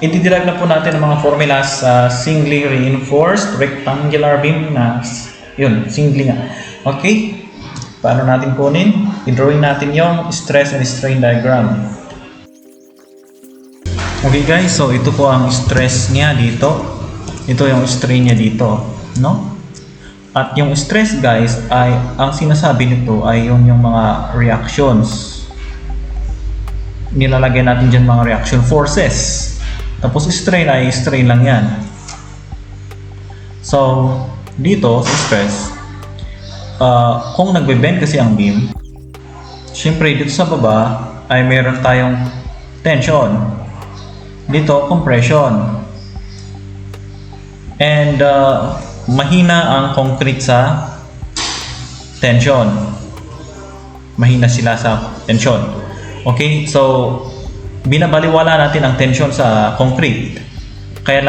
i-derive na po natin ang mga formula sa singly reinforced rectangular beam na yun, singly nga. Okay? Paano natin kunin? I-drawing natin yung stress and strain diagram. Okay guys, so ito po ang stress niya dito. Ito yung strain niya dito, no? At yung stress guys ay ang sinasabi nito ay yung mga reactions. Nilalagay natin dyan mga reaction forces. Tapos strain ay strain lang yan. So, dito sa stress, kung nagbe-bend kasi ang beam, syempre dito sa baba ay meron tayong tension. Dito, compression. And mahina ang concrete sa tension. Mahina sila sa tension. Okay, so binabaliwala natin ang tension sa concrete. Kaya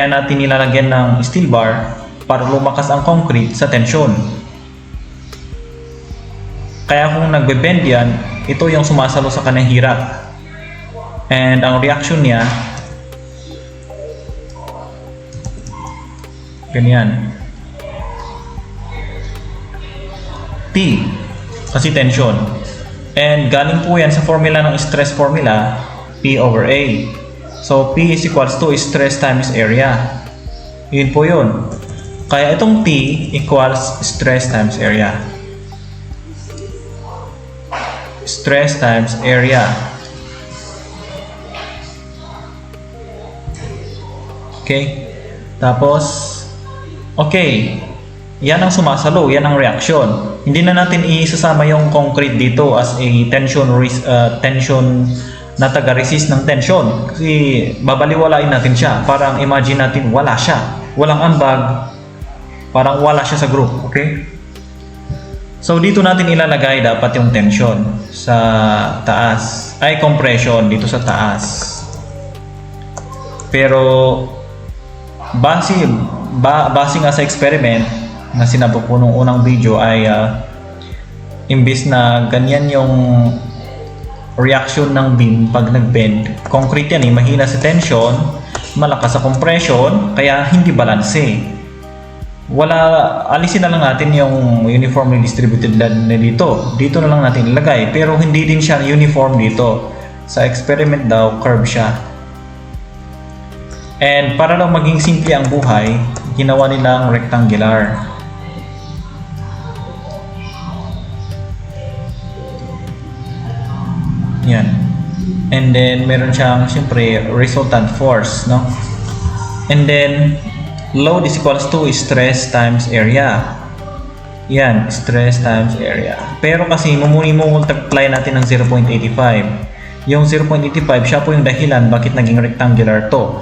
natin nilalagyan ng steel bar para lumakas ang concrete sa tension. Kaya kung nagbe-bend yan, ito yung sumasalo sa kanyang hirap. And ang reaction niya, ganyan. T, kasi tension. And galing po yan sa formula ng stress formula, P over A. So, P is equals to stress times area. Yun po yun. Kaya itong T equals stress times area. Stress times area. Okay? Tapos, okay. Yan ang sumasalo, yan ang reaction. Hindi na natin isasama yung concrete dito as a tension na taga-resist ng tension. Kasi babaliwalain natin siya. Parang imagine natin wala siya. Walang ambag. Parang wala siya sa group. Okay? So dito natin ilalagay dapat yung tension sa taas. Ay, compression dito sa taas. Pero base nga sa experiment na sinabi ko nung unang video ay imbis na ganyan yung reaction ng beam pag nag-bend, concrete yan mahina sa tension, malakas sa compression, kaya hindi balanse. Alisin na lang natin yung uniformly distributed load na dito. Dito na lang natin ilagay, pero hindi din siya uniform dito. Sa experiment daw, curve siya. And para lang maging simple ang buhay, ginawa nilang rectangular. Yan. And then meron siyang siyempre resultant force, no? And then load is equals to stress times area. Yan, stress times area. Pero kasi multiply natin ng 0.85. Yung 0.85 siya po yung dahilan bakit naging rectangular to.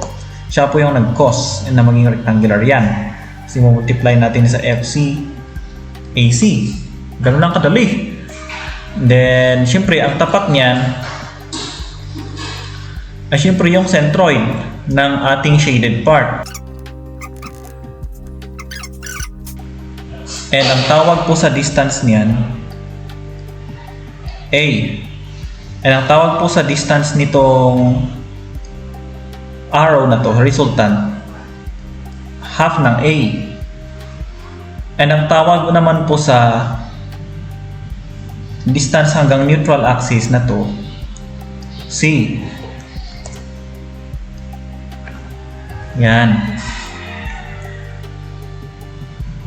Siya po yung nag-cause na maging rectangular yan. Kasi multiply natin sa FC AC. Ganun lang kadali. Then, syempre, ang tapat niyan ay syempre yung centroid ng ating shaded part. And ang tawag po sa distance niyan, A. And ang tawag po sa distance nitong arrow na to, resultant, half ng A. And ang tawag naman po sa distance hanggang neutral axis na to, C. Yan.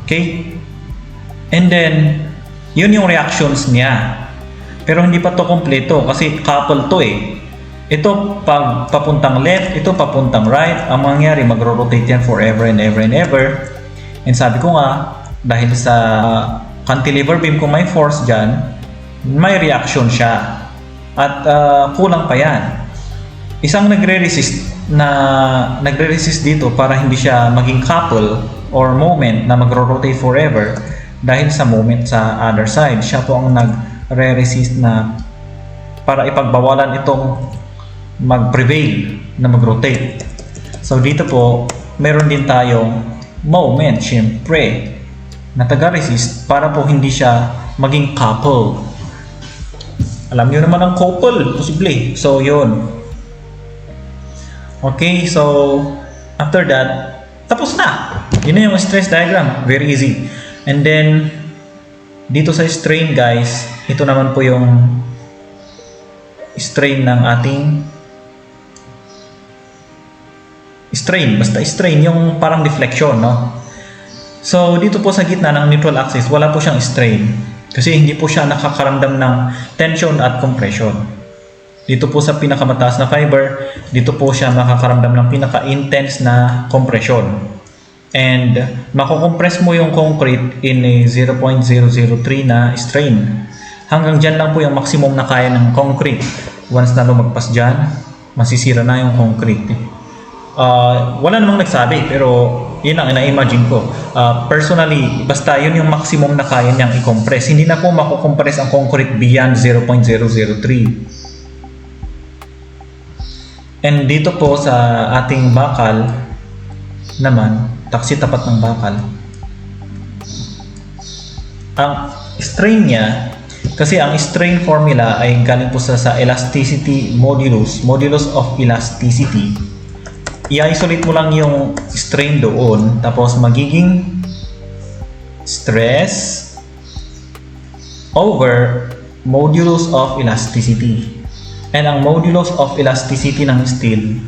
Okay? And then, yun yung reactions niya. Pero hindi pa to kompleto kasi couple to eh. Ito pag papuntang left, ito papuntang right. Ang mangyayari, magro-rotate yan forever and ever and ever. And sabi ko nga, dahil sa cantilever beam kung may force dyan, may reaction siya. At kulang pa yan. Isang nagre-resist dito para hindi siya maging couple or moment na magro-rotate forever dahil sa moment sa other side. Siya po ang nagre-resist na para ipagbawalan itong mag-prevail na mag-rotate. So dito po, meron din tayong moment, syempre, na taga-resist para po hindi siya maging couple. Alam nyo naman ang couple, posible. So yun. Okay, so after that, tapos na. Yun na yung stress diagram. Very easy. And then, dito sa strain guys, ito naman po yung strain ng ating strain. Basta strain, yung parang deflection, no? So, dito po sa gitna ng neutral axis, wala po siyang strain. Kasi hindi po siya nakakaramdam ng tension at compression. Dito po sa pinakamataas na fiber, dito po siya makakaramdam ng pinaka-intense na compression. And makukompress mo yung concrete in a 0.003 na strain. Hanggang dyan lang po yung maximum na kaya ng concrete. Once na lumagpas dyan, masisira na yung concrete. Wala namang nagsabi, pero yun ang ina-imagine ko. Personally, basta yun yung maximum na kaya niyang i-compress. Hindi na po makukompress ang concrete beyond 0.003. And dito po sa ating bakal naman, taksi tapat ng bakal, ang strain niya, kasi ang strain formula ay galing po sa elasticity modulus of elasticity. I-isolate mo lang yung strain doon, tapos magiging stress over modulus of elasticity. And ang modulus of elasticity ng steel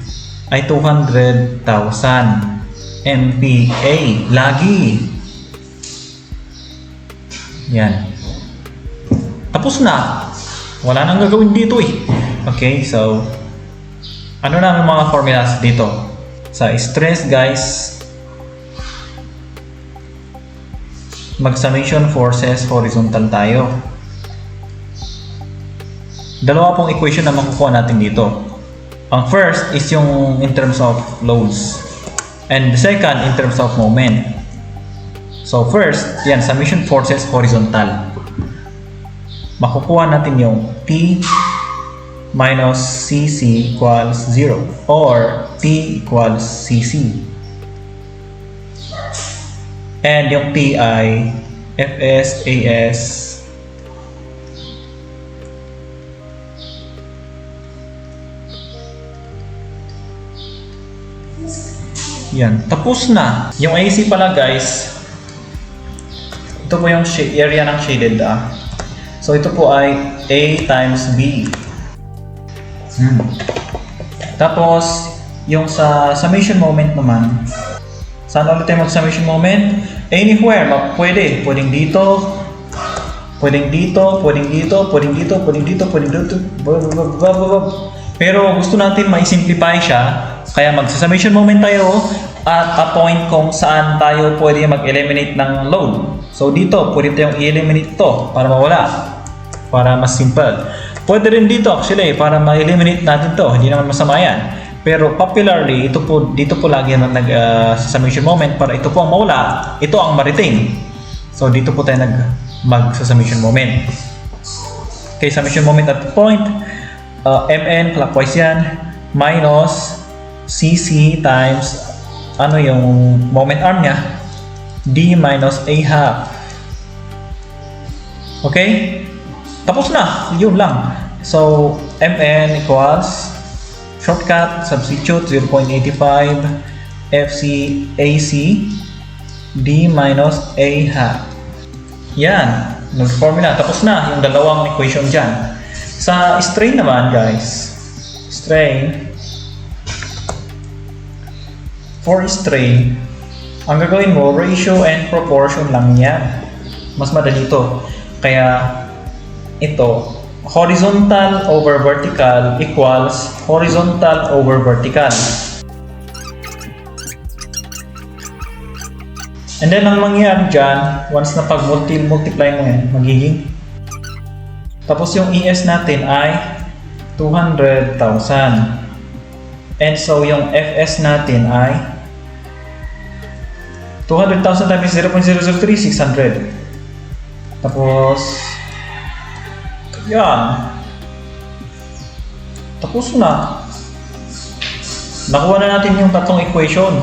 ay 200,000 MPa. Lagi. Yan. Tapos na. Wala nang gagawin dito eh. Okay, so ano na ang mga formulas dito? Sa stress guys, mag-summation forces horizontal tayo. Dalawa pong equation na makukuha natin dito. Ang first is yung in terms of loads. And the second in terms of moment. So first, yan, summation forces horizontal. Makukuha natin yung P minus CC equals 0 or T equals CC. And yung T ay Fs, As, yan. Tapos na. Yung AC pala guys, ito po yung area ng shaded So ito po ay A times B. Tapos, yung sa summation moment naman, saan ulit tayo mag-summation moment? Anywhere. Pwede. Pwedeng dito, pwedeng dito, pwedeng dito, pwedeng dito, pwedeng dito, pwedeng dito. Pero gusto natin ma-simplify siya. Kaya mag-summation moment tayo at a point kung saan tayo pwede mag-eliminate ng load. So dito, pwede tayong i-eliminate ito para mawala. Para mas simple. Pwede rin dito actually para ma-eliminate natin to. Hindi naman masama yan. Pero popularly, dito po lagi na nag-summation moment para ito po ang mawala. Ito ang ma-retain. So dito po tayo mag-summation moment. Okay, summation moment at the point. Mn, clockwise yan. Minus CC times ano yung moment arm niya, D minus A half. Okay? Tapos na. Yun lang. So, Mn equals shortcut, substitute 0.85 FC AC D minus A half. Yan. Nag-formula. Tapos na yung dalawang equation dyan. Sa strain naman guys, strain, for strain, ang gagawin mo, ratio and proportion lang yan. Mas madali ito. Kaya, ito, horizontal over vertical equals horizontal over vertical. And then, ang mangyayari dyan, once na pag-multiply mo yan, magiging. Tapos yung ES natin ay 200,000. And so, yung FS natin ay 200,000 times 0.003, 600. Tapos, yan. Tapos na. Nakuha na natin yung tatlong equation.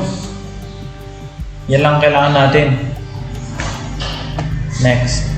Yan lang kailangan natin. Next.